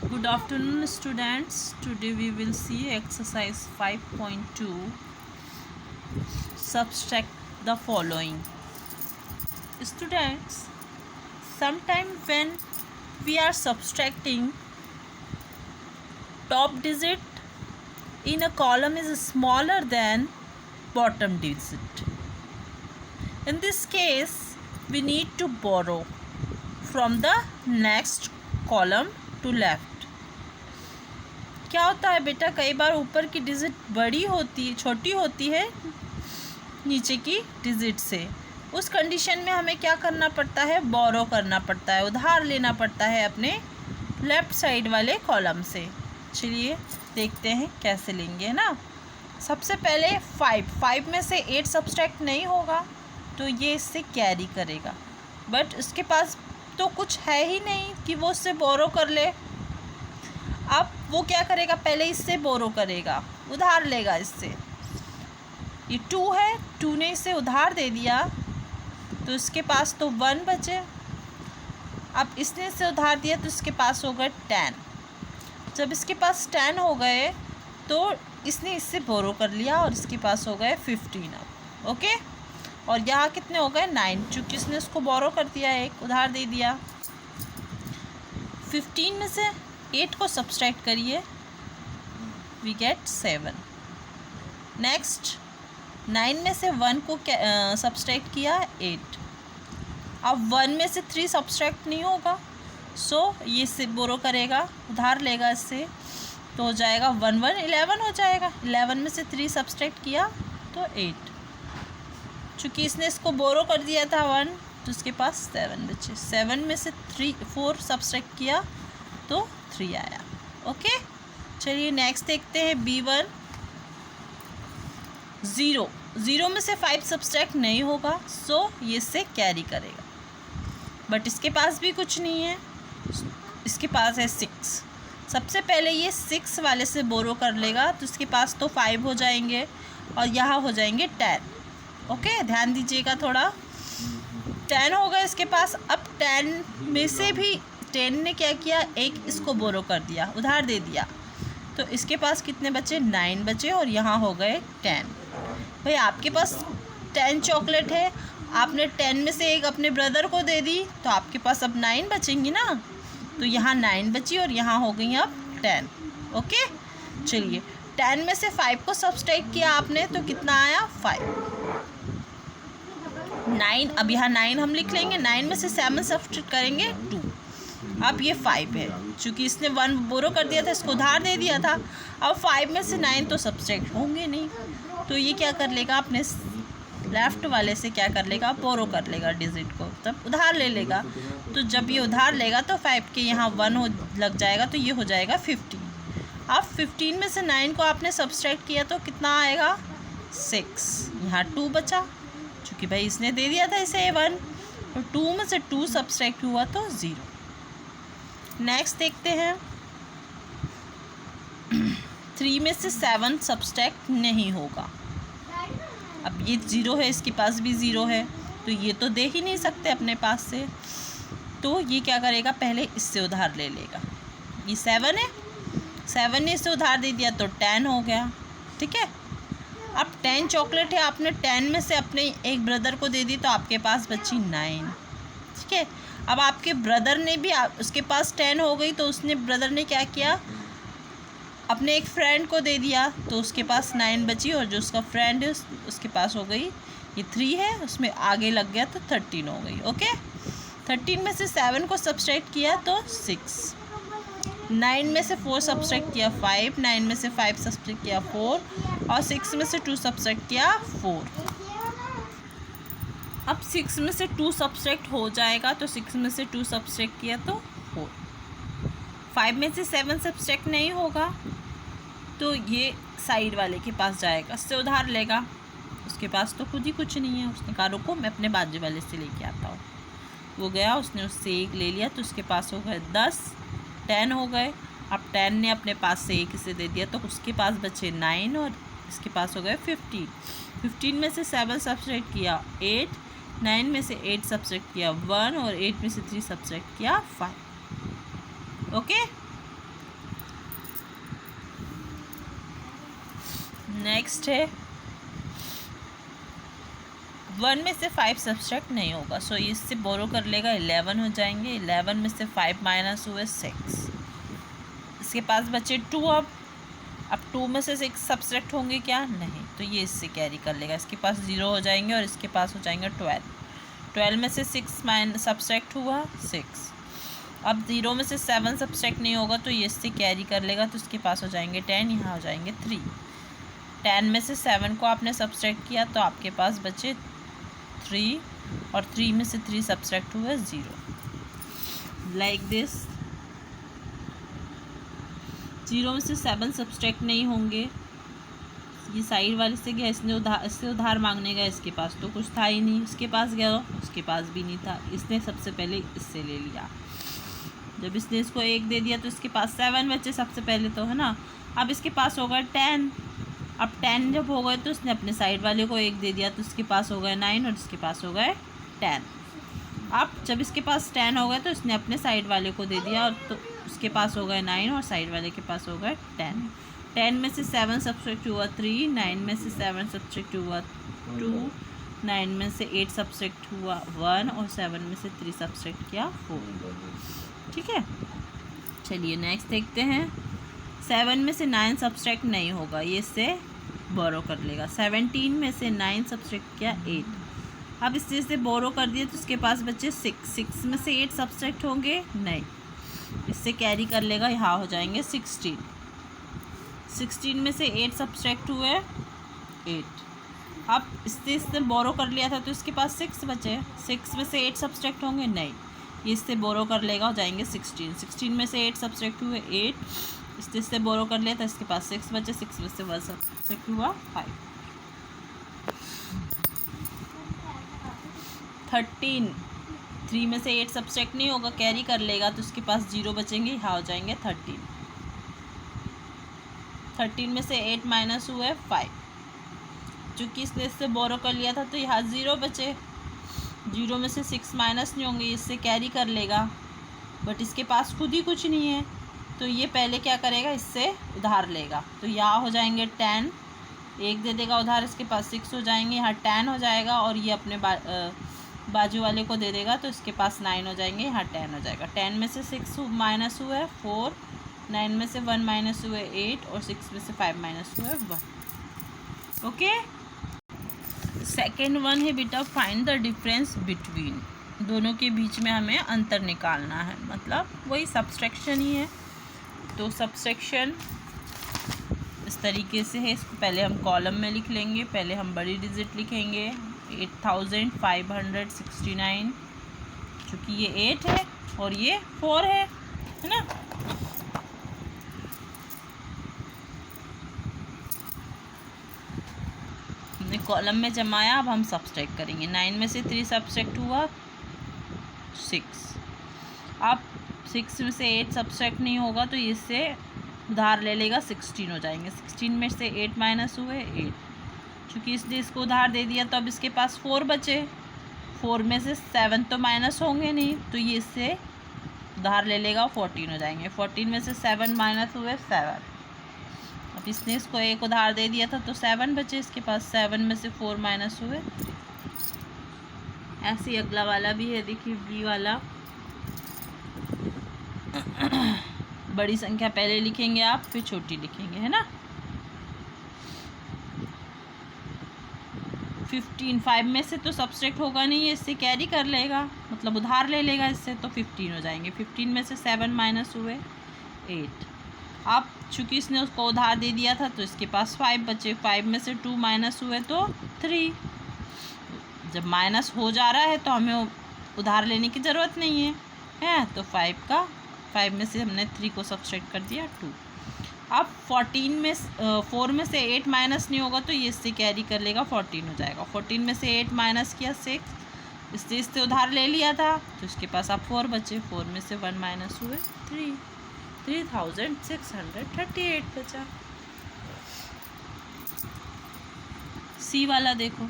Good afternoon, students. Today we will see exercise 5.2. Subtract the following. Students, sometime when we are subtracting, top digit in a column is smaller than bottom digit. In this case, we need to borrow from the next column to left. क्या होता है बेटा, कई बार ऊपर की digit बड़ी होती छोटी होती है नीचे की डिजिट से। उस कंडीशन में हमें क्या करना पड़ता है, बोरो करना पड़ता है, उधार लेना पड़ता है अपने लेफ़्ट साइड वाले कॉलम से। चलिए देखते हैं कैसे लेंगे, है ना। सबसे पहले 5 में से 8 सब्सट्रैक्ट नहीं होगा तो ये इससे कैरी करेगा, बट उसके पास तो कुछ है ही नहीं कि वो उससे बोरो कर ले। अब वो क्या करेगा, पहले इससे बोरो करेगा, उधार लेगा इससे। ये 2 है, 2 ने इसे उधार दे दिया तो इसके पास तो 1 बचे। अब इसने इसे उधार दिया तो इसके पास हो गए 10। जब इसके पास 10 हो गए तो इसने इससे बोरो कर लिया और इसके पास हो गए 15 अब। ओके, और यहाँ कितने हो गए 9, चूँकि इसने उसको बोरो कर दिया, एक उधार दे दिया। 15 में से 8 को सब्सट्रैक्ट करिए, वी गेट 7। नेक्स्ट 9 में से 1 को सब्सट्रैक्ट किया 8। अब 1 में से 3 सब्सट्रैक्ट नहीं होगा, सो ये इससे बोरो करेगा, उधार लेगा इससे, तो हो जाएगा 1 1 11 हो जाएगा। 11 में से 3 सब्सट्रैक्ट किया तो 8। चूँकि इसने इसको बोरो कर दिया था 1, तो उसके पास 7 बचे। 7 में से 4 सब्सट्रैक्ट किया तो 3 आया। ओके, चलिए नेक्स्ट देखते हैं B1। 0 में से 5 सब्सट्रैक्ट नहीं होगा, सो ये इससे कैरी करेगा, बट इसके पास भी कुछ नहीं है, इसके पास है 6। सबसे पहले ये 6 वाले से बोरो कर लेगा तो इसके पास तो 5 हो जाएंगे और यहाँ हो जाएंगे 10। ओके, ध्यान दीजिएगा थोड़ा। 10 हो गए इसके पास। अब 10 में से भी 10 ने क्या किया, एक इसको बोरो कर दिया, उधार दे दिया, तो इसके पास कितने बचे, 9 बचे और यहाँ हो गए 10। भाई आपके पास 10 चॉकलेट है, आपने 10 में से एक अपने ब्रदर को दे दी तो आपके पास अब 9 बचेंगी ना, तो यहाँ 9 बची और यहाँ हो गई अब 10। ओके, चलिए 10 में से 5 को सब्सट्रैक्ट किया आपने तो कितना आया, 5। 9, अब यहाँ 9 हम लिख लेंगे। 9 में से 7 सब्सट्रैक्ट करेंगे 2। अब ये 5 है, चूँकि इसने 1 बोरो कर दिया था, इसको उधार दे दिया था। अब 5 में से 9 तो सब्सट्रैक्ट होंगे नहीं, तो ये क्या कर लेगा, अपने लेफ़्ट वाले से क्या कर लेगा, बोरो कर लेगा डिजिट को, तब उधार ले लेगा। तो जब ये उधार लेगा तो 5 के यहाँ 1 लग जाएगा, तो ये हो जाएगा 15। अब 15 में से 9 को आपने सब्सट्रैक्ट किया तो कितना आएगा, 6। यहाँ 2 बचा, चूँकि भाई इसने दे दिया था इसे 1, तो 2 में से 2 सब्सट्रैक्ट हुआ तो 0। नेक्स्ट देखते हैं 3 में से 7 सब्सट्रैक्ट नहीं होगा। अब ये 0 है, इसके पास भी 0 है, तो ये तो दे ही नहीं सकते अपने पास से, तो ये क्या करेगा, पहले इससे उधार ले लेगा। ये 7 है, 7 ने इससे उधार दे दिया तो 10 हो गया। ठीक है, अब 10 चॉकलेट है, आपने 10 में से अपने एक ब्रदर को दे दी तो आपके पास बची 9। ठीक है, अब आपके ब्रदर ने भी, उसके पास 10 हो गई तो उसने ब्रदर ने क्या किया, अपने एक फ्रेंड को दे दिया तो उसके पास 9 बची, और जो उसका फ्रेंड है उसके पास हो गई, ये 3 है, उसमें आगे लग गया तो 13 हो गई। ओके, 13 में से 7 को सब्सट्रैक्ट किया तो 6। 9 में से 4 सब्सट्रैक्ट किया 5, 9 में से 5 सब्सट्रैक्ट किया 4, और 6 में से 2 सब्सट्रैक्ट किया 4। अब 6 में से 2 सब्सट्रैक्ट हो जाएगा, तो 6 में से 2 सब्सट्रैक्ट किया तो 4। 5 में से 7 सब्सट्रैक्ट नहीं होगा, तो ये साइड वाले के पास जाएगा, उससे उधार लेगा, उसके पास तो खुद ही कुछ नहीं है। उसने कहा रुको मैं अपने बाजू वाले से लेके आता हूँ, वो गया, उसने उससे 1 ले लिया तो उसके पास हो गए 10, 10 हो गए। अब 10 ने अपने पास से 1 इसे दे दिया तो उसके पास बचे 9 और इसके पास हो गए 15। 15 में से 7 सब्सट्रैक्ट किया 8, 9 में से 8 सब्सट्रैक्ट किया 1, और 8 में से 3 सब्सट्रैक्ट किया 5। ओके, नेक्स्ट है 1 में से 5 सब्सट्रैक्ट नहीं होगा, सो इससे बोरो कर लेगा 11 हो जाएंगे। 11 में से 5 माइनस हुए 6, इसके पास बचे 2। अब 2 में से 6 सब्सट्रैक्ट होंगे क्या? नहीं, तो ये इससे कैरी कर लेगा, इसके पास 0 हो जाएंगे और इसके पास हो जाएंगे 12। 12 में से 6 सब्सट्रैक्ट हुआ 6। अब 0 में से 7 सब्सट्रैक्ट नहीं होगा, तो ये इससे कैरी कर लेगा, तो इसके पास हो जाएंगे 10, यहाँ हो जाएंगे 3। 10 में से 7 को आपने सब्सट्रैक्ट किया तो आपके पास बचे 3, और 3 में से 3 सब्सट्रैक्ट हुए 0। लाइक दिस 0 में से 7 सब्सट्रैक्ट नहीं होंगे, ये साइड वाले से गया, इससे उधार मांगने गया, इसके पास तो कुछ था ही नहीं, इसके पास गया उसके पास भी नहीं था, इसने सबसे पहले इससे ले लिया। जब इसने इसको 1 दे दिया तो इसके पास 7 बचे सबसे पहले तो, है ना। अब इसके पास हो गए 10। अब 10 जब हो गए तो इसने अपने साइड वाले को 1 दे दिया, तो इसके पास हो गए 9 और इसके पास हो गए 10। अब जब इसके पास 10 हो गए तो इसने अपने साइड वाले को दे दिया, और तो उसके पास हो गए 9 और साइड वाले के पास हो गए 10। 10 में से 7 सब्सट्रैक्ट हुआ 3, 9 में से 7 सब्सट्रैक्ट हुआ 2, 9 में से 8 सब्सट्रैक्ट हुआ 1, और 7 में से 3 सब्सट्रैक्ट किया 4। ठीक है, चलिए नेक्स्ट देखते हैं। 7 में से 9 सब्सट्रैक्ट नहीं होगा, ये इससे बोरो कर लेगा। 17 में से 9 सब्सट्रैक्ट किया 8। अब इस चीज़ से बोरो कर दिया तो इसके पास बचे 6। 6 में से 8 सब्सट्रैक्ट होंगे नहीं, इससे कैरी कर लेगा, यहाँ हो जाएंगे 16। 16 में से 8 सब्सट्रैक्ट हुए 8। अब इससे बोरो कर लिया था तो इसके पास 6 बचे। 6 में से 8 सब्सट्रैक्ट होंगे नहीं, ये इससे बोरो कर लेगा, हो जाएंगे 16। 16 में से 8 सब्सट्रैक्ट हुए 8, इससे बोरो कर लिया था, इसके पास 6 बचे। 6 में से 1 सब्सट्रैक्ट हुआ 5। 13, 3 में से 8 सब्सट्रैक्ट नहीं होगा, कैरी कर लेगा, तो उसके पास 0 बचेंगे, यहाँ हो जाएंगे 13। 13 में से 8 माइनस हुए 5, चूँकि इसने इससे बोरो कर लिया था तो यहाँ 0 बचे। 0 में से 6 माइनस नहीं होंगे, इससे कैरी कर लेगा, बट इसके पास खुद ही कुछ नहीं है, तो ये पहले क्या करेगा, इससे उधार लेगा, तो यहाँ हो जाएंगे 10। 1 दे देगा उधार, इसके पास 6 हो जाएंगे, यहाँ 10 हो जाएगा, और ये अपने बाजू वाले को दे देगा, तो इसके पास 9 हो जाएंगे, यहाँ 10 हो जाएगा। 10 में से 6 माइनस हुए 4, 9 में से 1 माइनस हुए 8, और 6 में से 5 माइनस हुए 1। ओके, सेकेंड वन है बेटा, फाइंड द डिफरेंस बिटवीन। दोनों के बीच में हमें अंतर निकालना है, मतलब वही सब्सट्रैक्शन ही है। तो सब्सट्रैक्शन इस तरीके से है, इसको पहले हम कॉलम में लिख लेंगे। पहले हम बड़ी डिजिट लिखेंगे 8569, चूँकि ये 8 है और ये 4 है ना। हमने कॉलम में जमाया, अब हम सब्सट्रैक्ट करेंगे। 9 में से 3 सब्सट्रैक्ट हुआ 6। अब 6 में से 8 सब्सट्रैक्ट नहीं होगा, तो इससे उधार ले लेगा, 16 हो जाएंगे। 16 में से 8 माइनस हुए 8, चूँकि इसने इसको उधार दे दिया तो अब इसके पास 4 बचे। 4 में से 7 तो माइनस होंगे नहीं, तो ये इससे उधार ले लेगा, 14 हो जाएंगे। 14 में से 7 माइनस हुए 7। अब इसने इसको 1 उधार दे दिया था तो 7 बचे, इसके पास 7 में से 4 माइनस हुए 3। ऐसे ही अगला वाला भी है, देखिए बी वाला। बड़ी संख्या पहले लिखेंगे आप, फिर छोटी लिखेंगे, है ना। 15, 5 में से तो सब्सट्रैक्ट होगा नहीं, इससे कैरी कर लेगा, मतलब उधार ले लेगा इससे, तो 15 हो जाएंगे। 15 में से 7 माइनस हुए 8। अब चूँकि इसने उसको उधार दे दिया था तो इसके पास 5 बचे। 5 में से 2 माइनस हुए तो 3। जब माइनस हो जा रहा है तो हमें उधार लेने की ज़रूरत नहीं है, तो 5 में से हमने 3 को सब्सट्रैक्ट कर दिया 2। अब 4 में से 8 माइनस नहीं होगा, तो ये इससे कैरी कर लेगा, 14 हो जाएगा। 14 में से 8 माइनस किया 6, इससे उधार ले लिया था तो इसके पास अब 4 बचे। 4 में से 1 माइनस हुए 3, 3638 बचा। सी वाला देखो,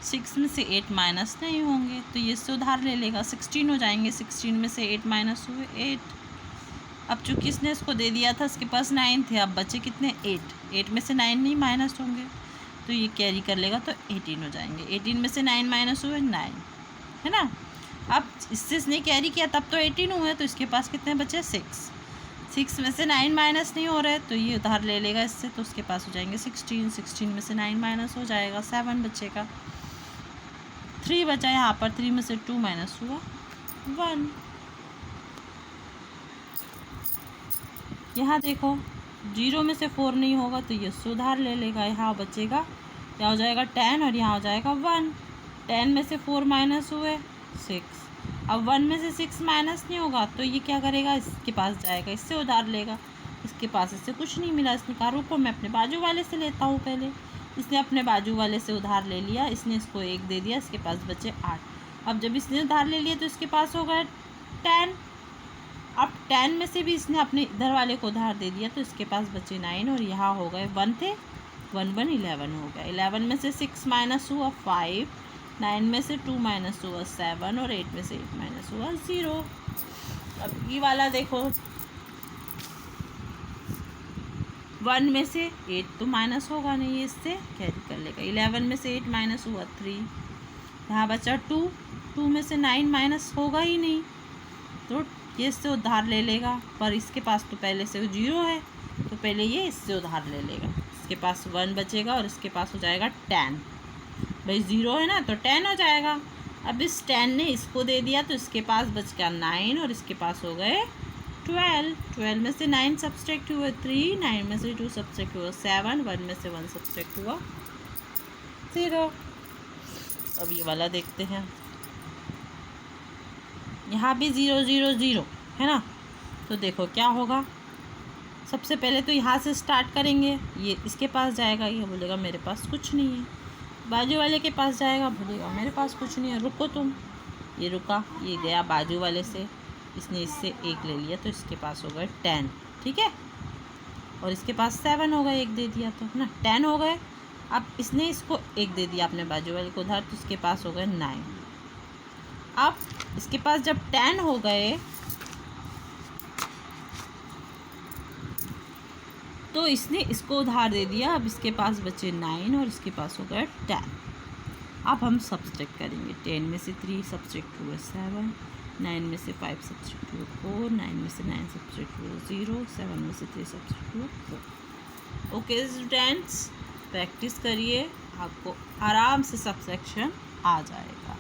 6 में से 8 माइनस नहीं होंगे, तो ये इससे उधार ले लेगा, 16 हो जाएंगे। 16 में से 8 माइनस हुए 8, अब चूंकि इसने इसको दे दिया था, इसके पास 9 थे, अब बचे कितने 8 में से 9 नहीं माइनस होंगे तो ये कैरी कर लेगा तो 18 हो जाएंगे। 18 में से 9 माइनस हुए 9, है ना। अब इससे इसने कैरी किया तब तो 18 हुए, तो इसके पास कितने बचे 6 में से 9 माइनस नहीं हो रहे तो ये उधार ले लेगा इससे, तो उसके पास हो जाएंगे 16 में से 9 माइनस हो जाएगा 7 बचेगा। 3 बचा यहाँ पर, 3 में से 2 माइनस हुआ 1। यहाँ देखो 0 में से 4 नहीं होगा तो ये सुधार ले लेगा, यहाँ बचेगा, यहाँ हो जाएगा 10 और यहाँ हो जाएगा 1। 10 में से 4 माइनस हुए 6, अब 1 में से 6 माइनस नहीं होगा तो ये क्या करेगा, इसके पास जाएगा, इससे उधार लेगा। इसके पास इससे कुछ नहीं मिला, इसने कहा रुको मैं अपने बाजू वाले से लेता हूँ पहले। इसने अपने बाजू वाले से उधार ले लिया, इसने इसको 1 दे दिया, इसके पास बचे 8। अब जब इसने उधार ले लिया तो इसके पास हो गया 10। अब 10 में से भी इसने अपने इधर वाले को उधार दे दिया तो इसके पास बचे 9 और यहाँ हो गए 1 थे, 1 1 11 हो गया। 11 में से 6 माइनस हुआ 5, 9 में से 2 माइनस हुआ 7 और 8 में से 8 माइनस हुआ 0। अब ये वाला देखो 1 में से 8 तो माइनस होगा नहीं, ये इससे कैरी कर लेगा। 11 में से 8 माइनस हुआ 3, यहाँ बचा 2, 2 में से 9 माइनस होगा ही नहीं तो ये इससे उधार ले लेगा, पर इसके पास तो पहले से 0 है तो पहले ये इससे उधार ले लेगा। इसके पास 1 बचेगा और इसके पास हो जाएगा 10, भाई 0 है ना तो 10 हो जाएगा। अब इस 10 ने इसको दे दिया तो इसके पास बच गया 9 और इसके पास हो गए 12। 12 में से 9 सब्सट्रैक्ट हुए 3, 9 में से 2 सब्सट्रैक्ट हुआ 7, 1 में से 1 सब्सट्रैक्ट हुआ 0। अब ये वाला देखते हैं, यहाँ भी 0 0 0 है ना, तो देखो क्या होगा। सबसे पहले तो यहाँ से स्टार्ट करेंगे, ये इसके पास जाएगा, ये बोलेगा मेरे पास कुछ नहीं है। बाजू वाले के पास जाएगा, बोलेगा मेरे पास कुछ नहीं है, रुको तुम। ये रुका, ये गया बाजू वाले से, इसने इससे 1 ले लिया तो इसके पास हो गए 10, ठीक है। और इसके पास 7 हो गए, 1 दे दिया तो, है ना, 10 हो गए। अब इसने इसको 1 दे दिया अपने बाजू वाले को उधार तो इसके पास हो गए 9। अब इसके पास जब 10 हो गए तो इसने इसको उधार दे दिया, अब इसके पास बचे 9 और इसके पास हो गए 10। अब हम सब्सट्रैक्ट करेंगे, 10 में से 3 सब्सट्रैक्ट हुए 7, 9 में से 5 सब्सट्रैक्ट हुए 4, 9 में से 9 सब्सट्रैक्ट हुए 0, 7 में से 3 सब्सट्रैक्ट हुए 4। ओके स्टूडेंट्स, प्रैक्टिस करिए, आपको आराम से सब्सट्रैक्शन आ जाएगा।